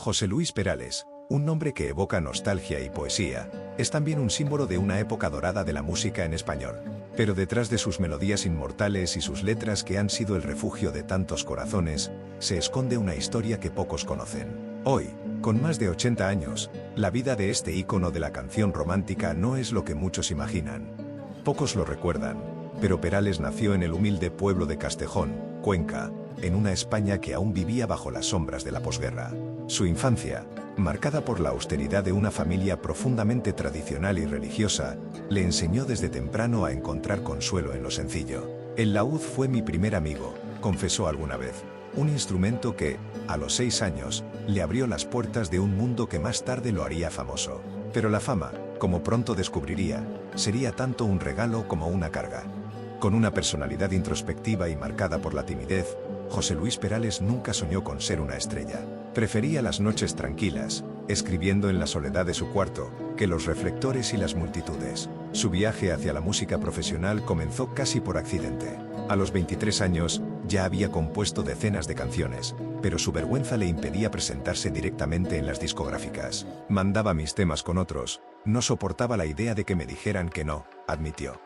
José Luis Perales, un nombre que evoca nostalgia y poesía, es también un símbolo de una época dorada de la música en español. Pero detrás de sus melodías inmortales y sus letras que han sido el refugio de tantos corazones, se esconde una historia que pocos conocen. Hoy, con más de 80 años, la vida de este ícono de la canción romántica no es lo que muchos imaginan. Pocos lo recuerdan, pero Perales nació en el humilde pueblo de Castejón, Cuenca, en una España que aún vivía bajo las sombras de la posguerra. Su infancia, marcada por la austeridad de una familia profundamente tradicional y religiosa, le enseñó desde temprano a encontrar consuelo en lo sencillo. El laúd fue mi primer amigo, confesó alguna vez, un instrumento que, a los 6 años, le abrió las puertas de un mundo que más tarde lo haría famoso. Pero la fama, como pronto descubriría, sería tanto un regalo como una carga. Con una personalidad introspectiva y marcada por la timidez, José Luis Perales nunca soñó con ser una estrella. Prefería las noches tranquilas, escribiendo en la soledad de su cuarto, que los reflectores y las multitudes. Su viaje hacia la música profesional comenzó casi por accidente. A los 23 años, ya había compuesto decenas de canciones, pero su vergüenza le impedía presentarse directamente en las discográficas. Mandaba mis temas con otros, no soportaba la idea de que me dijeran que no, admitió.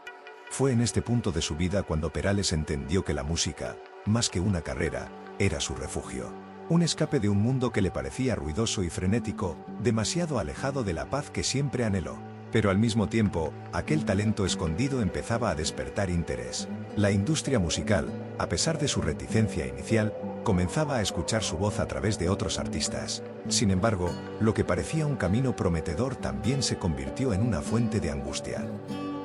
Fue en este punto de su vida cuando Perales entendió que la música, más que una carrera, era su refugio. Un escape de un mundo que le parecía ruidoso y frenético, demasiado alejado de la paz que siempre anheló. Pero al mismo tiempo, aquel talento escondido empezaba a despertar interés. La industria musical, a pesar de su reticencia inicial, comenzaba a escuchar su voz a través de otros artistas. Sin embargo, lo que parecía un camino prometedor también se convirtió en una fuente de angustia.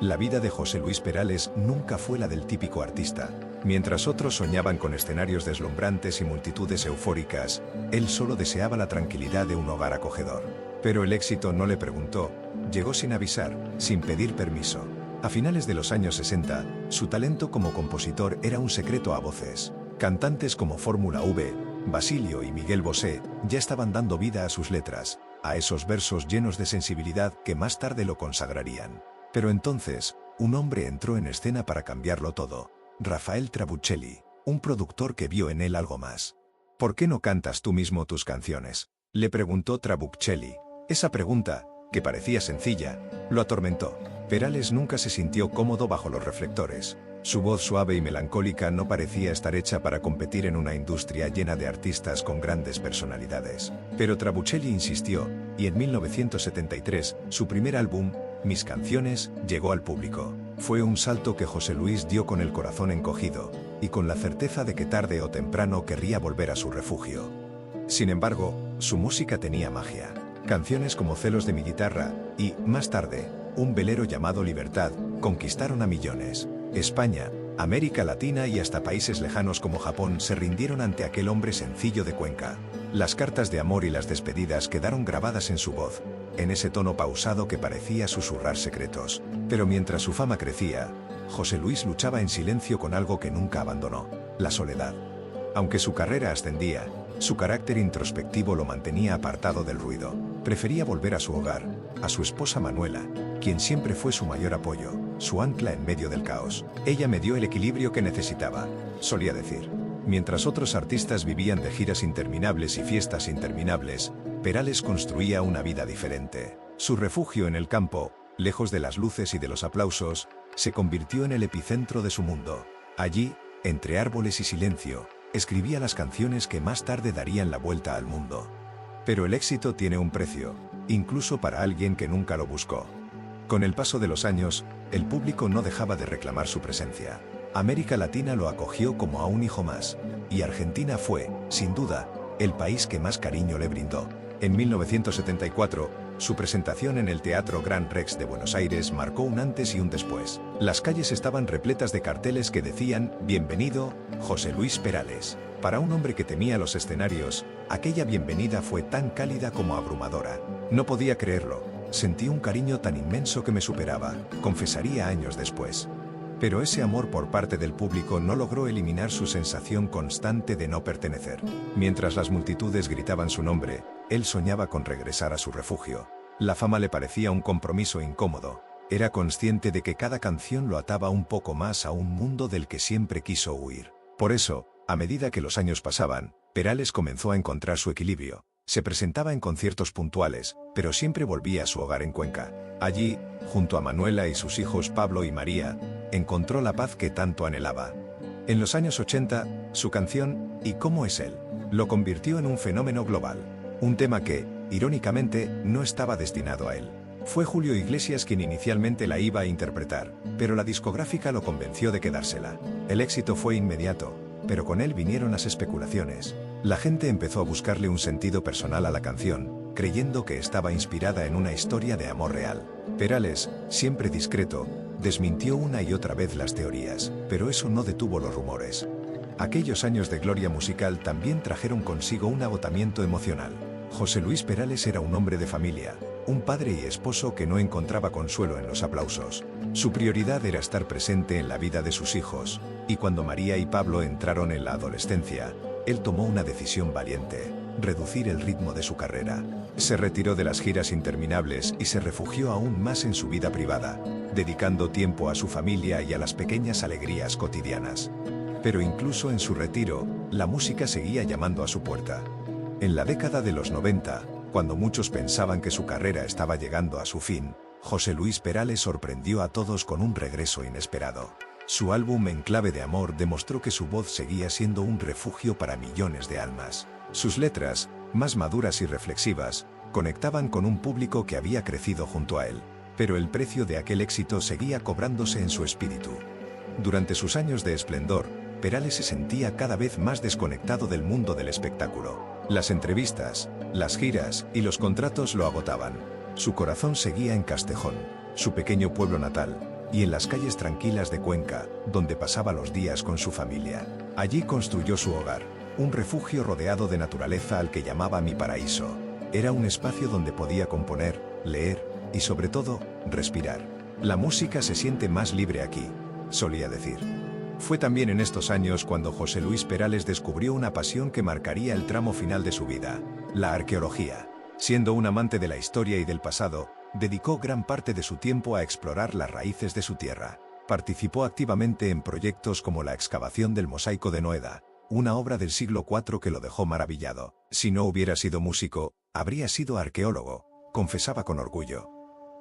La vida de José Luis Perales nunca fue la del típico artista. Mientras otros soñaban con escenarios deslumbrantes y multitudes eufóricas, él solo deseaba la tranquilidad de un hogar acogedor. Pero el éxito no le preguntó, llegó sin avisar, sin pedir permiso. A finales de los años 60, su talento como compositor era un secreto a voces. Cantantes como Fórmula V, Basilio y Miguel Bosé ya estaban dando vida a sus letras, a esos versos llenos de sensibilidad que más tarde lo consagrarían. Pero entonces, un hombre entró en escena para cambiarlo todo. Rafael Trabuccelli, un productor que vio en él algo más. ¿Por qué no cantas tú mismo tus canciones?, le preguntó Trabuccelli. Esa pregunta, que parecía sencilla, lo atormentó. Perales nunca se sintió cómodo bajo los reflectores. Su voz suave y melancólica no parecía estar hecha para competir en una industria llena de artistas con grandes personalidades. Pero Trabuccelli insistió, y en 1973, su primer álbum, Mis canciones, llegó al público. Fue un salto que José Luis dio con el corazón encogido, y con la certeza de que tarde o temprano querría volver a su refugio. Sin embargo, su música tenía magia. Canciones como Celos de mi guitarra, y, más tarde, un velero llamado Libertad, conquistaron a millones. España, América Latina y hasta países lejanos como Japón se rindieron ante aquel hombre sencillo de Cuenca. Las cartas de amor y las despedidas quedaron grabadas en su voz, en ese tono pausado que parecía susurrar secretos. Pero mientras su fama crecía, José Luis luchaba en silencio con algo que nunca abandonó: la soledad. Aunque su carrera ascendía, su carácter introspectivo lo mantenía apartado del ruido. Prefería volver a su hogar, a su esposa Manuela, quien siempre fue su mayor apoyo, su ancla en medio del caos. Ella me dio el equilibrio que necesitaba, solía decir. Mientras otros artistas vivían de giras interminables y fiestas interminables, Perales construía una vida diferente. Su refugio en el campo, lejos de las luces y de los aplausos, se convirtió en el epicentro de su mundo. Allí, entre árboles y silencio, escribía las canciones que más tarde darían la vuelta al mundo. Pero el éxito tiene un precio, incluso para alguien que nunca lo buscó. Con el paso de los años, el público no dejaba de reclamar su presencia. América Latina lo acogió como a un hijo más, y Argentina fue, sin duda, el país que más cariño le brindó. En 1974, su presentación en el Teatro Gran Rex de Buenos Aires marcó un antes y un después. Las calles estaban repletas de carteles que decían: «Bienvenido, José Luis Perales». Para un hombre que temía los escenarios, aquella bienvenida fue tan cálida como abrumadora. No podía creerlo. Sentí un cariño tan inmenso que me superaba, confesaría años después. Pero ese amor por parte del público no logró eliminar su sensación constante de no pertenecer. Mientras las multitudes gritaban su nombre, él soñaba con regresar a su refugio. La fama le parecía un compromiso incómodo. Era consciente de que cada canción lo ataba un poco más a un mundo del que siempre quiso huir. Por eso, a medida que los años pasaban, Perales comenzó a encontrar su equilibrio. Se presentaba en conciertos puntuales, pero siempre volvía a su hogar en Cuenca. Allí, junto a Manuela y sus hijos Pablo y María, encontró la paz que tanto anhelaba. En los años 80, su canción «¿Y cómo es él?», lo convirtió en un fenómeno global. Un tema que, irónicamente, no estaba destinado a él. Fue Julio Iglesias quien inicialmente la iba a interpretar, pero la discográfica lo convenció de quedársela. El éxito fue inmediato, pero con él vinieron las especulaciones. La gente empezó a buscarle un sentido personal a la canción, creyendo que estaba inspirada en una historia de amor real. Perales, siempre discreto, desmintió una y otra vez las teorías, pero eso no detuvo los rumores. Aquellos años de gloria musical también trajeron consigo un agotamiento emocional. José Luis Perales era un hombre de familia, un padre y esposo que no encontraba consuelo en los aplausos. Su prioridad era estar presente en la vida de sus hijos, y cuando María y Pablo entraron en la adolescencia, él tomó una decisión valiente: reducir el ritmo de su carrera. Se retiró de las giras interminables y se refugió aún más en su vida privada, dedicando tiempo a su familia y a las pequeñas alegrías cotidianas. Pero incluso en su retiro, la música seguía llamando a su puerta. En la década de los 90, cuando muchos pensaban que su carrera estaba llegando a su fin, José Luis Perales sorprendió a todos con un regreso inesperado. Su álbum En clave de amor demostró que su voz seguía siendo un refugio para millones de almas. Sus letras, más maduras y reflexivas, conectaban con un público que había crecido junto a él. Pero el precio de aquel éxito seguía cobrándose en su espíritu. Durante sus años de esplendor, Perales se sentía cada vez más desconectado del mundo del espectáculo. Las entrevistas, las giras y los contratos lo agotaban. Su corazón seguía en Castejón, su pequeño pueblo natal, y en las calles tranquilas de Cuenca, donde pasaba los días con su familia. Allí construyó su hogar, un refugio rodeado de naturaleza al que llamaba Mi Paraíso. Era un espacio donde podía componer, leer y, sobre todo, respirar. La música se siente más libre aquí, solía decir. Fue también en estos años cuando José Luis Perales descubrió una pasión que marcaría el tramo final de su vida: la arqueología. Siendo un amante de la historia y del pasado, dedicó gran parte de su tiempo a explorar las raíces de su tierra. Participó activamente en proyectos como la excavación del Mosaico de Noeda, una obra del siglo IV que lo dejó maravillado. Si no hubiera sido músico, habría sido arqueólogo, confesaba con orgullo.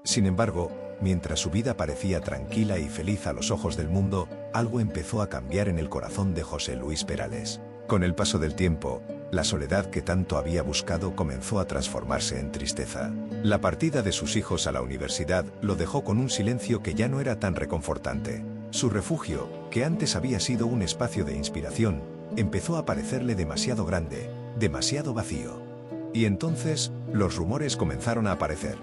Sin embargo, mientras su vida parecía tranquila y feliz a los ojos del mundo, algo empezó a cambiar en el corazón de José Luis Perales. Con el paso del tiempo, la soledad que tanto había buscado comenzó a transformarse en tristeza. La partida de sus hijos a la universidad lo dejó con un silencio que ya no era tan reconfortante. Su refugio, que antes había sido un espacio de inspiración, empezó a parecerle demasiado grande, demasiado vacío. Y entonces, los rumores comenzaron a aparecer.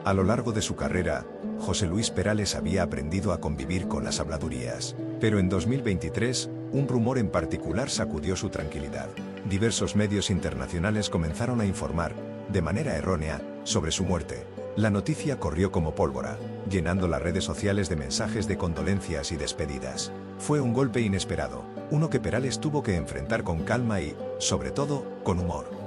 A lo largo de su carrera, José Luis Perales había aprendido a convivir con las habladurías. Pero en 2023, un rumor en particular sacudió su tranquilidad. Diversos medios internacionales comenzaron a informar, de manera errónea, sobre su muerte. La noticia corrió como pólvora, llenando las redes sociales de mensajes de condolencias y despedidas. Fue un golpe inesperado, uno que Perales tuvo que enfrentar con calma y, sobre todo, con humor.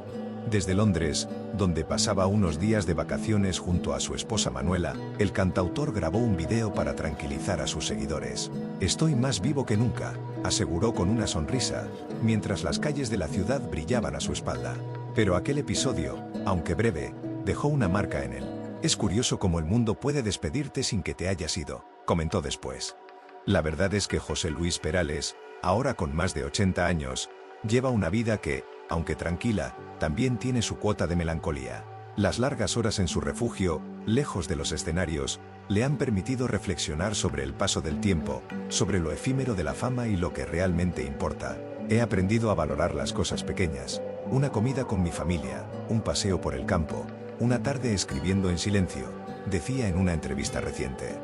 Desde Londres, donde pasaba unos días de vacaciones junto a su esposa Manuela, el cantautor grabó un video para tranquilizar a sus seguidores. «Estoy más vivo que nunca», aseguró con una sonrisa, mientras las calles de la ciudad brillaban a su espalda. Pero aquel episodio, aunque breve, dejó una marca en él. «Es curioso cómo el mundo puede despedirte sin que te hayas ido», comentó después. La verdad es que José Luis Perales, ahora con más de 80 años, lleva una vida que, aunque tranquila, también tiene su cuota de melancolía. Las largas horas en su refugio, lejos de los escenarios, le han permitido reflexionar sobre el paso del tiempo, sobre lo efímero de la fama y lo que realmente importa. He aprendido a valorar las cosas pequeñas: una comida con mi familia, un paseo por el campo, una tarde escribiendo en silencio, decía en una entrevista reciente.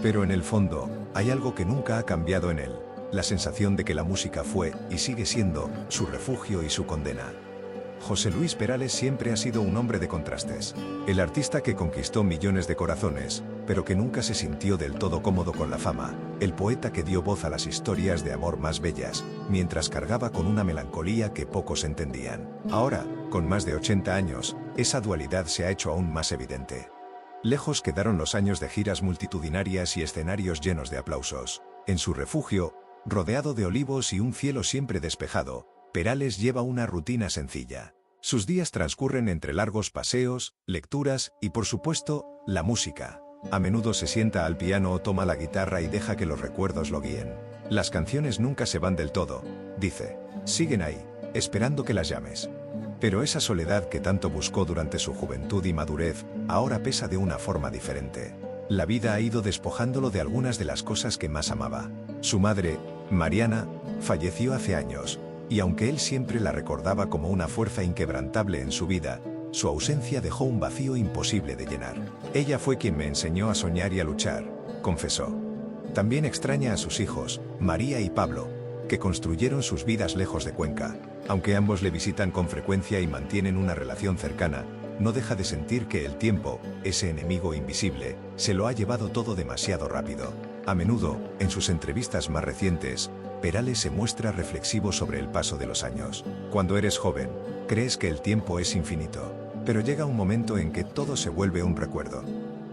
Pero en el fondo, hay algo que nunca ha cambiado en él: la sensación de que la música fue, y sigue siendo, su refugio y su condena. José Luis Perales siempre ha sido un hombre de contrastes. El artista que conquistó millones de corazones, pero que nunca se sintió del todo cómodo con la fama. El poeta que dio voz a las historias de amor más bellas, mientras cargaba con una melancolía que pocos entendían. Ahora, con más de 80 años, esa dualidad se ha hecho aún más evidente. Lejos quedaron los años de giras multitudinarias y escenarios llenos de aplausos. En su refugio, rodeado de olivos y un cielo siempre despejado, Perales lleva una rutina sencilla. Sus días transcurren entre largos paseos, lecturas y, por supuesto, la música. A menudo se sienta al piano o toma la guitarra y deja que los recuerdos lo guíen. Las canciones nunca se van del todo, dice. Siguen ahí, esperando que las llames. Pero esa soledad que tanto buscó durante su juventud y madurez, ahora pesa de una forma diferente. La vida ha ido despojándolo de algunas de las cosas que más amaba. Su madre, Mariana, falleció hace años, y aunque él siempre la recordaba como una fuerza inquebrantable en su vida, su ausencia dejó un vacío imposible de llenar. Ella fue quien me enseñó a soñar y a luchar, confesó. También extraña a sus hijos, María y Pablo, que construyeron sus vidas lejos de Cuenca. Aunque ambos le visitan con frecuencia y mantienen una relación cercana, no deja de sentir que el tiempo, ese enemigo invisible, se lo ha llevado todo demasiado rápido. A menudo, en sus entrevistas más recientes, Perales se muestra reflexivo sobre el paso de los años. Cuando eres joven, crees que el tiempo es infinito, pero llega un momento en que todo se vuelve un recuerdo.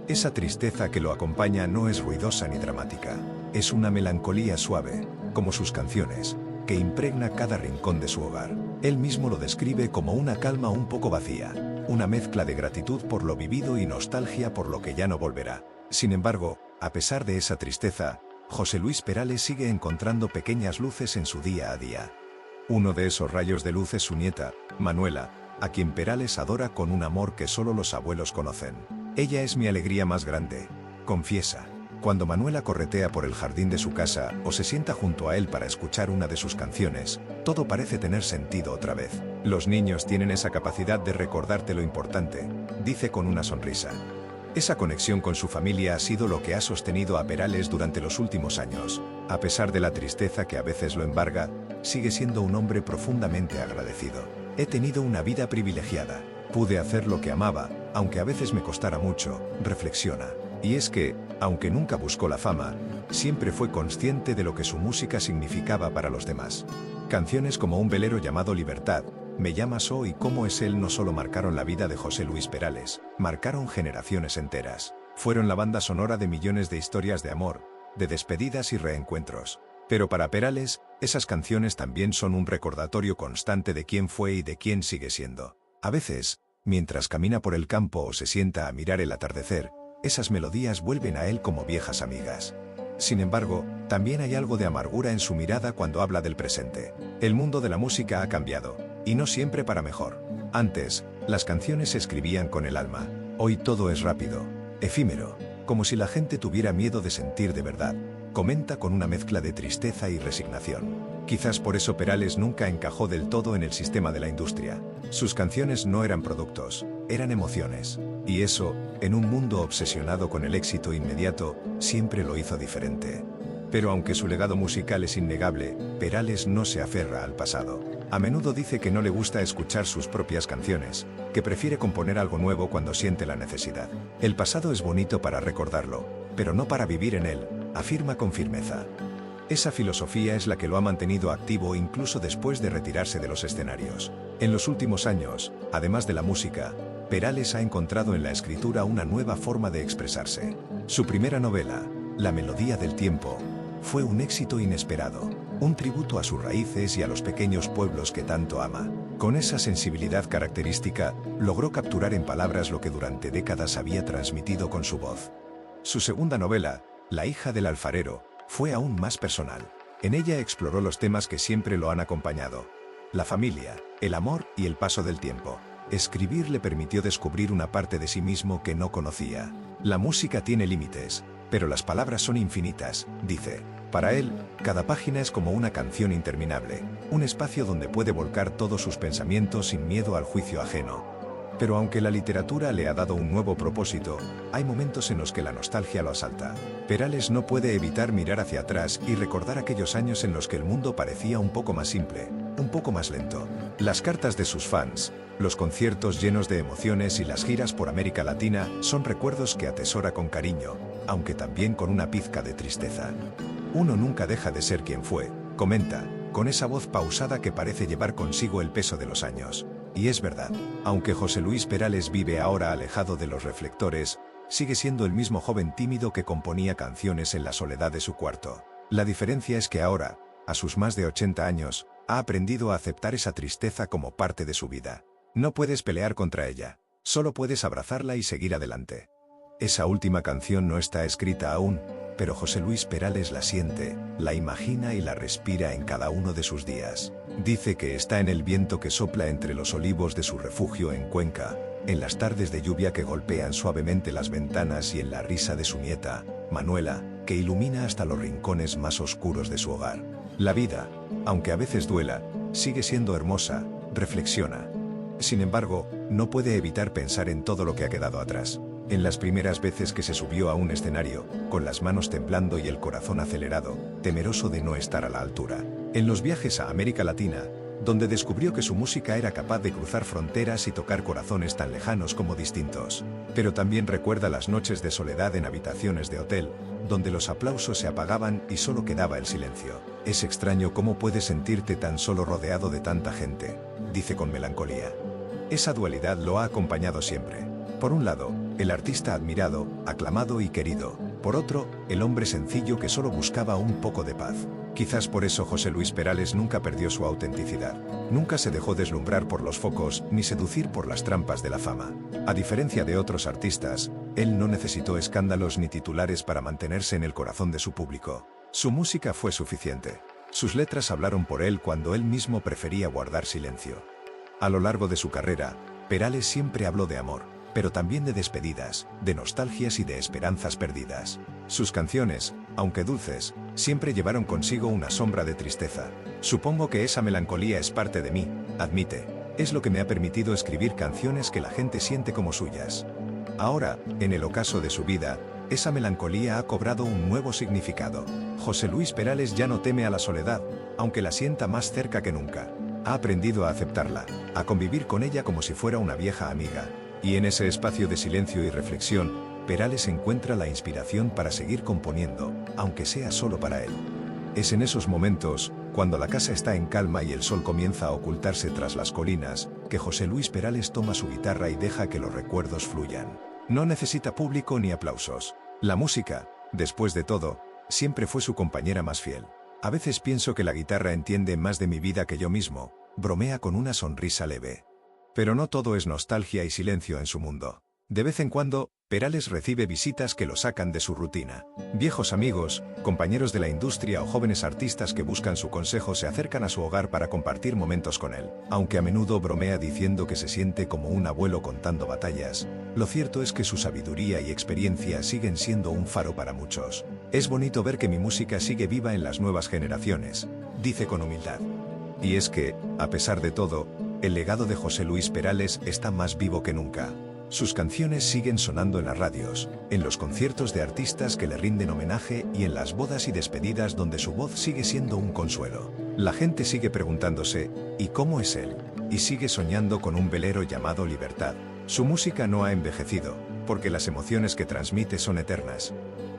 Esa tristeza que lo acompaña no es ruidosa ni dramática, es una melancolía suave, como sus canciones, que impregna cada rincón de su hogar. Él mismo lo describe como una calma un poco vacía, una mezcla de gratitud por lo vivido y nostalgia por lo que ya no volverá. Sin embargo, a pesar de esa tristeza, José Luis Perales sigue encontrando pequeñas luces en su día a día. Uno de esos rayos de luz es su nieta, Manuela, a quien Perales adora con un amor que solo los abuelos conocen. Ella es mi alegría más grande, confiesa. Cuando Manuela corretea por el jardín de su casa o se sienta junto a él para escuchar una de sus canciones, todo parece tener sentido otra vez. Los niños tienen esa capacidad de recordarte lo importante, dice con una sonrisa. Esa conexión con su familia ha sido lo que ha sostenido a Perales durante los últimos años. A pesar de la tristeza que a veces lo embarga, sigue siendo un hombre profundamente agradecido. He tenido una vida privilegiada. Pude hacer lo que amaba, aunque a veces me costara mucho, reflexiona. Y es que, aunque nunca buscó la fama, siempre fue consciente de lo que su música significaba para los demás. Canciones como Un velero llamado Libertad, Me llamas O y Cómo es él no solo marcaron la vida de José Luis Perales, marcaron generaciones enteras. Fueron la banda sonora de millones de historias de amor, de despedidas y reencuentros. Pero para Perales, esas canciones también son un recordatorio constante de quién fue y de quién sigue siendo. A veces, mientras camina por el campo o se sienta a mirar el atardecer, esas melodías vuelven a él como viejas amigas. Sin embargo, también hay algo de amargura en su mirada cuando habla del presente. El mundo de la música ha cambiado, y no siempre para mejor. Antes, las canciones se escribían con el alma. Hoy todo es rápido, efímero, como si la gente tuviera miedo de sentir de verdad. Comenta con una mezcla de tristeza y resignación. Quizás por eso Perales nunca encajó del todo en el sistema de la industria. Sus canciones no eran productos, eran emociones. Y eso, en un mundo obsesionado con el éxito inmediato, siempre lo hizo diferente. Pero aunque su legado musical es innegable, Perales no se aferra al pasado. A menudo dice que no le gusta escuchar sus propias canciones, que prefiere componer algo nuevo cuando siente la necesidad. El pasado es bonito para recordarlo, pero no para vivir en él, afirma con firmeza. Esa filosofía es la que lo ha mantenido activo incluso después de retirarse de los escenarios. En los últimos años, además de la música, Perales ha encontrado en la escritura una nueva forma de expresarse. Su primera novela, La melodía del tiempo, fue un éxito inesperado, un tributo a sus raíces y a los pequeños pueblos que tanto ama. Con esa sensibilidad característica, logró capturar en palabras lo que durante décadas había transmitido con su voz. Su segunda novela, La hija del alfarero, fue aún más personal. En ella exploró los temas que siempre lo han acompañado: la familia, el amor y el paso del tiempo. Escribir le permitió descubrir una parte de sí mismo que no conocía. La música tiene límites, pero las palabras son infinitas, dice. Para él, cada página es como una canción interminable, un espacio donde puede volcar todos sus pensamientos sin miedo al juicio ajeno. Pero aunque la literatura le ha dado un nuevo propósito, hay momentos en los que la nostalgia lo asalta. Perales no puede evitar mirar hacia atrás y recordar aquellos años en los que el mundo parecía un poco más simple, un poco más lento. Las cartas de sus fans, los conciertos llenos de emociones y las giras por América Latina son recuerdos que atesora con cariño, aunque también con una pizca de tristeza. Uno nunca deja de ser quien fue, comenta, con esa voz pausada que parece llevar consigo el peso de los años. Y es verdad, aunque José Luis Perales vive ahora alejado de los reflectores, sigue siendo el mismo joven tímido que componía canciones en la soledad de su cuarto. La diferencia es que ahora, a sus más de 80 años, ha aprendido a aceptar esa tristeza como parte de su vida. No puedes pelear contra ella. Solo puedes abrazarla y seguir adelante. Esa última canción no está escrita aún, pero José Luis Perales la siente, la imagina y la respira en cada uno de sus días. Dice que está en el viento que sopla entre los olivos de su refugio en Cuenca, en las tardes de lluvia que golpean suavemente las ventanas y en la risa de su nieta, Manuela, que ilumina hasta los rincones más oscuros de su hogar. La vida, aunque a veces duela, sigue siendo hermosa, reflexiona. Sin embargo, no puede evitar pensar en todo lo que ha quedado atrás. En las primeras veces que se subió a un escenario, con las manos temblando y el corazón acelerado, temeroso de no estar a la altura. En los viajes a América Latina, donde descubrió que su música era capaz de cruzar fronteras y tocar corazones tan lejanos como distintos. Pero también recuerda las noches de soledad en habitaciones de hotel, donde los aplausos se apagaban y solo quedaba el silencio. Es extraño cómo puedes sentirte tan solo rodeado de tanta gente, dice con melancolía. Esa dualidad lo ha acompañado siempre. Por un lado, el artista admirado, aclamado y querido. Por otro, el hombre sencillo que solo buscaba un poco de paz. Quizás por eso José Luis Perales nunca perdió su autenticidad. Nunca se dejó deslumbrar por los focos ni seducir por las trampas de la fama. A diferencia de otros artistas, él no necesitó escándalos ni titulares para mantenerse en el corazón de su público. Su música fue suficiente. Sus letras hablaron por él cuando él mismo prefería guardar silencio. A lo largo de su carrera, Perales siempre habló de amor, pero también de despedidas, de nostalgias y de esperanzas perdidas. Sus canciones, aunque dulces, siempre llevaron consigo una sombra de tristeza. Supongo que esa melancolía es parte de mí, admite. Es lo que me ha permitido escribir canciones que la gente siente como suyas. Ahora, en el ocaso de su vida, esa melancolía ha cobrado un nuevo significado. José Luis Perales ya no teme a la soledad, aunque la sienta más cerca que nunca. Ha aprendido a aceptarla, a convivir con ella como si fuera una vieja amiga. Y en ese espacio de silencio y reflexión, Perales encuentra la inspiración para seguir componiendo, aunque sea solo para él. Es en esos momentos, cuando la casa está en calma y el sol comienza a ocultarse tras las colinas, que José Luis Perales toma su guitarra y deja que los recuerdos fluyan. No necesita público ni aplausos. La música, después de todo, siempre fue su compañera más fiel. A veces pienso que la guitarra entiende más de mi vida que yo mismo, bromea con una sonrisa leve. Pero no todo es nostalgia y silencio en su mundo. De vez en cuando, Perales recibe visitas que lo sacan de su rutina. Viejos amigos, compañeros de la industria o jóvenes artistas que buscan su consejo se acercan a su hogar para compartir momentos con él. Aunque a menudo bromea diciendo que se siente como un abuelo contando batallas, lo cierto es que su sabiduría y experiencia siguen siendo un faro para muchos. Es bonito ver que mi música sigue viva en las nuevas generaciones, dice con humildad. Y es que, a pesar de todo, el legado de José Luis Perales está más vivo que nunca. Sus canciones siguen sonando en las radios, en los conciertos de artistas que le rinden homenaje y en las bodas y despedidas donde su voz sigue siendo un consuelo. La gente sigue preguntándose, ¿y cómo es él? Y sigue soñando con un velero llamado Libertad. Su música no ha envejecido, porque las emociones que transmite son eternas.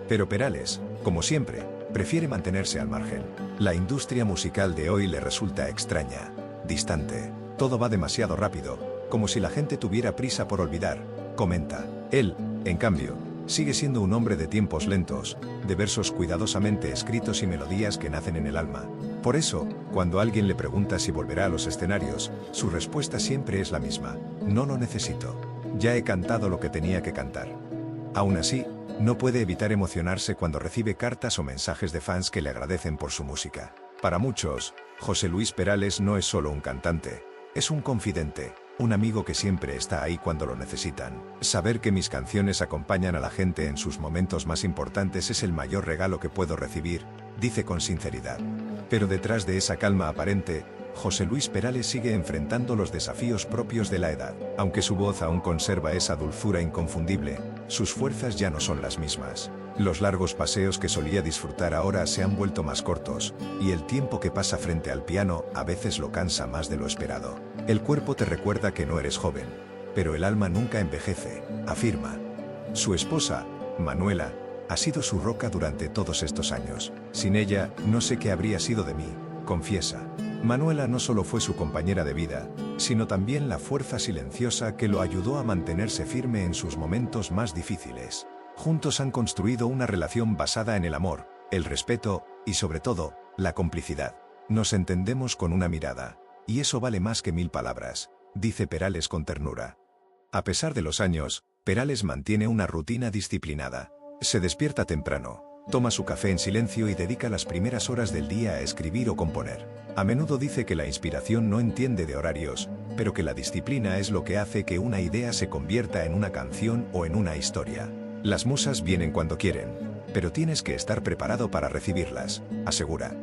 Pero Perales, como siempre, prefiere mantenerse al margen. La industria musical de hoy le resulta extraña, distante. Todo va demasiado rápido, como si la gente tuviera prisa por olvidar, comenta. Él, en cambio, sigue siendo un hombre de tiempos lentos, de versos cuidadosamente escritos y melodías que nacen en el alma. Por eso, cuando alguien le pregunta si volverá a los escenarios, su respuesta siempre es la misma: no lo necesito. Ya he cantado lo que tenía que cantar. Aún así, no puede evitar emocionarse cuando recibe cartas o mensajes de fans que le agradecen por su música. Para muchos, José Luis Perales no es solo un cantante. Es un confidente, un amigo que siempre está ahí cuando lo necesitan. Saber que mis canciones acompañan a la gente en sus momentos más importantes es el mayor regalo que puedo recibir, dice con sinceridad. Pero detrás de esa calma aparente, José Luis Perales sigue enfrentando los desafíos propios de la edad. Aunque su voz aún conserva esa dulzura inconfundible, sus fuerzas ya no son las mismas. Los largos paseos que solía disfrutar ahora se han vuelto más cortos, y el tiempo que pasa frente al piano a veces lo cansa más de lo esperado. El cuerpo te recuerda que no eres joven, pero el alma nunca envejece, afirma. Su esposa, Manuela, ha sido su roca durante todos estos años. Sin ella, no sé qué habría sido de mí, confiesa. Manuela no solo fue su compañera de vida, sino también la fuerza silenciosa que lo ayudó a mantenerse firme en sus momentos más difíciles. Juntos han construido una relación basada en el amor, el respeto y, sobre todo, la complicidad. Nos entendemos con una mirada, y eso vale más que 1000 palabras, dice Perales con ternura. A pesar de los años, Perales mantiene una rutina disciplinada. Se despierta temprano, toma su café en silencio y dedica las primeras horas del día a escribir o componer. A menudo dice que la inspiración no entiende de horarios, pero que la disciplina es lo que hace que una idea se convierta en una canción o en una historia. Las musas vienen cuando quieren, pero tienes que estar preparado para recibirlas, asegura.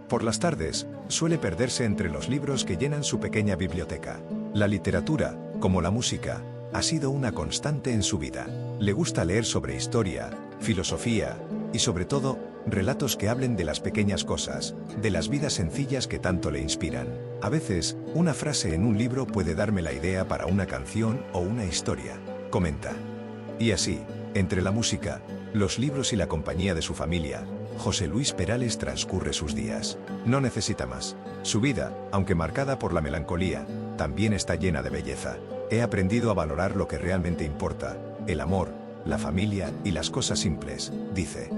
Por las tardes, suele perderse entre los libros que llenan su pequeña biblioteca. La literatura, como la música, ha sido una constante en su vida. Le gusta leer sobre historia, filosofía y, sobre todo, relatos que hablen de las pequeñas cosas, de las vidas sencillas que tanto le inspiran. A veces, una frase en un libro puede darme la idea para una canción o una historia, comenta. Y así, entre la música, los libros y la compañía de su familia, José Luis Perales transcurre sus días. No necesita más. Su vida, aunque marcada por la melancolía, también está llena de belleza. He aprendido a valorar lo que realmente importa, el amor, la familia y las cosas simples, dice.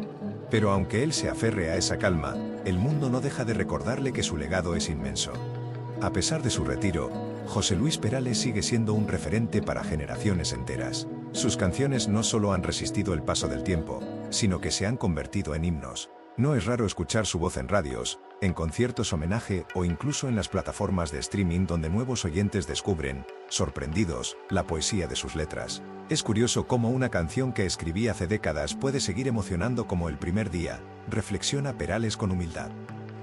Pero aunque él se aferre a esa calma, el mundo no deja de recordarle que su legado es inmenso. A pesar de su retiro, José Luis Perales sigue siendo un referente para generaciones enteras. Sus canciones no solo han resistido el paso del tiempo, sino que se han convertido en himnos. No es raro escuchar su voz en radios, en conciertos homenaje o incluso en las plataformas de streaming donde nuevos oyentes descubren, sorprendidos, la poesía de sus letras. Es curioso cómo una canción que escribí hace décadas puede seguir emocionando como el primer día, reflexiona Perales con humildad.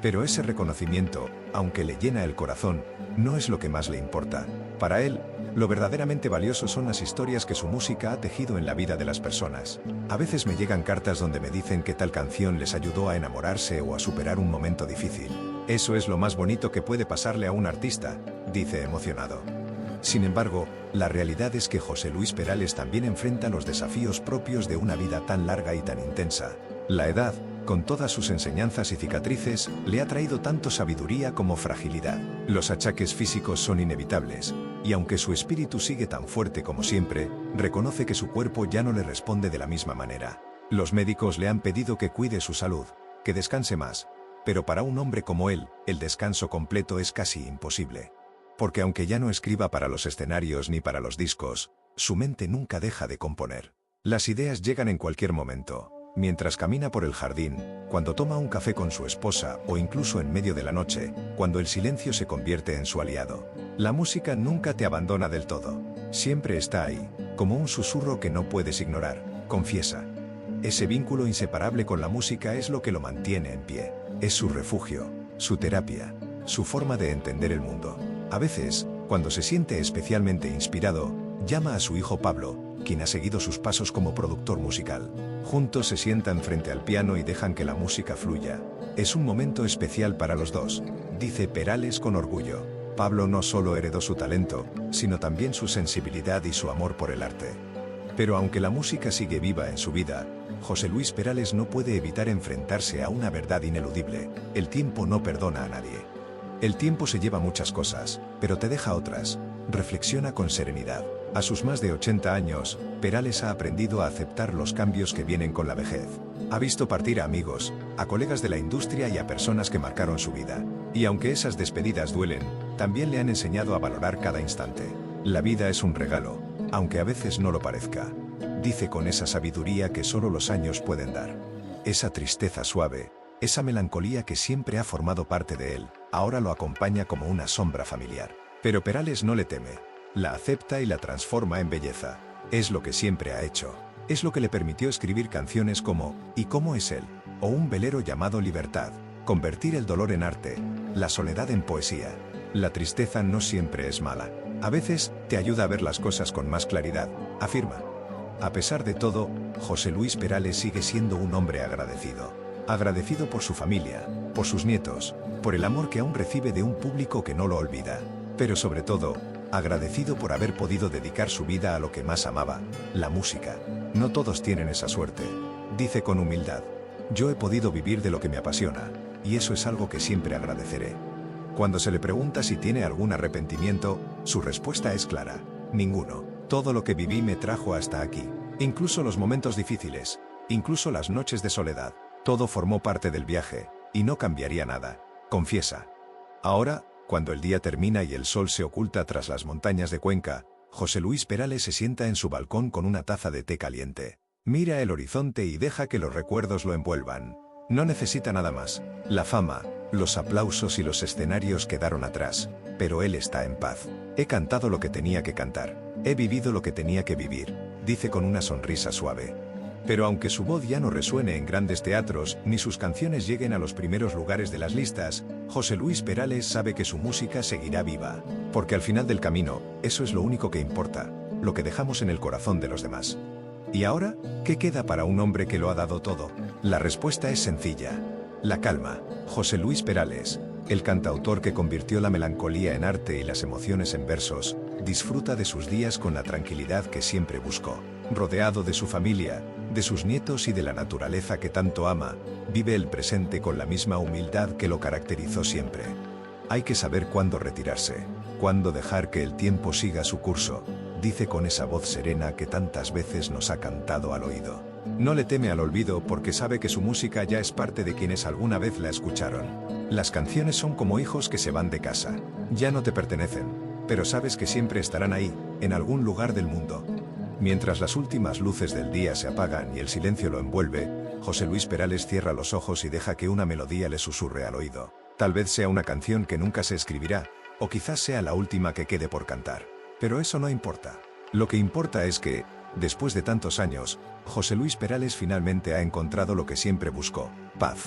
Pero ese reconocimiento, aunque le llena el corazón, no es lo que más le importa. Para él, lo verdaderamente valioso son las historias que su música ha tejido en la vida de las personas. A veces me llegan cartas donde me dicen que tal canción les ayudó a enamorarse o a superar un momento difícil. Eso es lo más bonito que puede pasarle a un artista, dice emocionado. Sin embargo, la realidad es que José Luis Perales también enfrenta los desafíos propios de una vida tan larga y tan intensa. La edad, con todas sus enseñanzas y cicatrices, le ha traído tanto sabiduría como fragilidad. Los achaques físicos son inevitables, y aunque su espíritu sigue tan fuerte como siempre, reconoce que su cuerpo ya no le responde de la misma manera. Los médicos le han pedido que cuide su salud, que descanse más, pero para un hombre como él, el descanso completo es casi imposible. Porque aunque ya no escriba para los escenarios ni para los discos, su mente nunca deja de componer. Las ideas llegan en cualquier momento. Mientras camina por el jardín, cuando toma un café con su esposa o incluso en medio de la noche, cuando el silencio se convierte en su aliado. La música nunca te abandona del todo. Siempre está ahí, como un susurro que no puedes ignorar, confiesa. Ese vínculo inseparable con la música es lo que lo mantiene en pie. Es su refugio, su terapia, su forma de entender el mundo. A veces, cuando se siente especialmente inspirado, llama a su hijo Pablo, quien ha seguido sus pasos como productor musical. Juntos se sientan frente al piano y dejan que la música fluya. Es un momento especial para los dos, dice Perales con orgullo. Pablo no solo heredó su talento, sino también su sensibilidad y su amor por el arte. Pero aunque la música sigue viva en su vida, José Luis Perales no puede evitar enfrentarse a una verdad ineludible: el tiempo no perdona a nadie. El tiempo se lleva muchas cosas, pero te deja otras, reflexiona con serenidad. A sus más de 80 años, Perales ha aprendido a aceptar los cambios que vienen con la vejez. Ha visto partir a amigos, a colegas de la industria y a personas que marcaron su vida. Y aunque esas despedidas duelen, también le han enseñado a valorar cada instante. La vida es un regalo, aunque a veces no lo parezca, dice con esa sabiduría que solo los años pueden dar. Esa tristeza suave, esa melancolía que siempre ha formado parte de él, ahora lo acompaña como una sombra familiar. Pero Perales no le teme. La acepta y la transforma en belleza. Es lo que siempre ha hecho. Es lo que le permitió escribir canciones como ¿Y cómo es él?, o un velero llamado Libertad. Convertir el dolor en arte, la soledad en poesía. La tristeza no siempre es mala. A veces, te ayuda a ver las cosas con más claridad, afirma. A pesar de todo, José Luis Perales sigue siendo un hombre agradecido. Agradecido por su familia, por sus nietos, por el amor que aún recibe de un público que no lo olvida. Pero sobre todo, agradecido por haber podido dedicar su vida a lo que más amaba, la música. No todos tienen esa suerte, dice con humildad. Yo he podido vivir de lo que me apasiona, y eso es algo que siempre agradeceré. Cuando se le pregunta si tiene algún arrepentimiento, su respuesta es clara: ninguno. Todo lo que viví me trajo hasta aquí. Incluso los momentos difíciles, incluso las noches de soledad. Todo formó parte del viaje, y no cambiaría nada, confiesa. Ahora, Cuando el día termina y el sol se oculta tras las montañas de Cuenca, José Luis Perales se sienta en su balcón con una taza de té caliente. Mira el horizonte y deja que los recuerdos lo envuelvan. No necesita nada más. La fama, los aplausos y los escenarios quedaron atrás, pero él está en paz. He cantado lo que tenía que cantar. He vivido lo que tenía que vivir, dice con una sonrisa suave. Pero aunque su voz ya no resuene en grandes teatros, ni sus canciones lleguen a los primeros lugares de las listas, José Luis Perales sabe que su música seguirá viva. Porque al final del camino, eso es lo único que importa, lo que dejamos en el corazón de los demás. ¿Y ahora? ¿Qué queda para un hombre que lo ha dado todo? La respuesta es sencilla. La calma. José Luis Perales, el cantautor que convirtió la melancolía en arte y las emociones en versos, disfruta de sus días con la tranquilidad que siempre buscó. Rodeado de su familia, de sus nietos y de la naturaleza que tanto ama, vive el presente con la misma humildad que lo caracterizó siempre. Hay que saber cuándo retirarse, cuándo dejar que el tiempo siga su curso, dice con esa voz serena que tantas veces nos ha cantado al oído. No le teme al olvido porque sabe que su música ya es parte de quienes alguna vez la escucharon. Las canciones son como hijos que se van de casa. Ya no te pertenecen, pero sabes que siempre estarán ahí, en algún lugar del mundo. Mientras las últimas luces del día se apagan y el silencio lo envuelve, José Luis Perales cierra los ojos y deja que una melodía le susurre al oído. Tal vez sea una canción que nunca se escribirá, o quizás sea la última que quede por cantar. Pero eso no importa. Lo que importa es que, después de tantos años, José Luis Perales finalmente ha encontrado lo que siempre buscó: paz.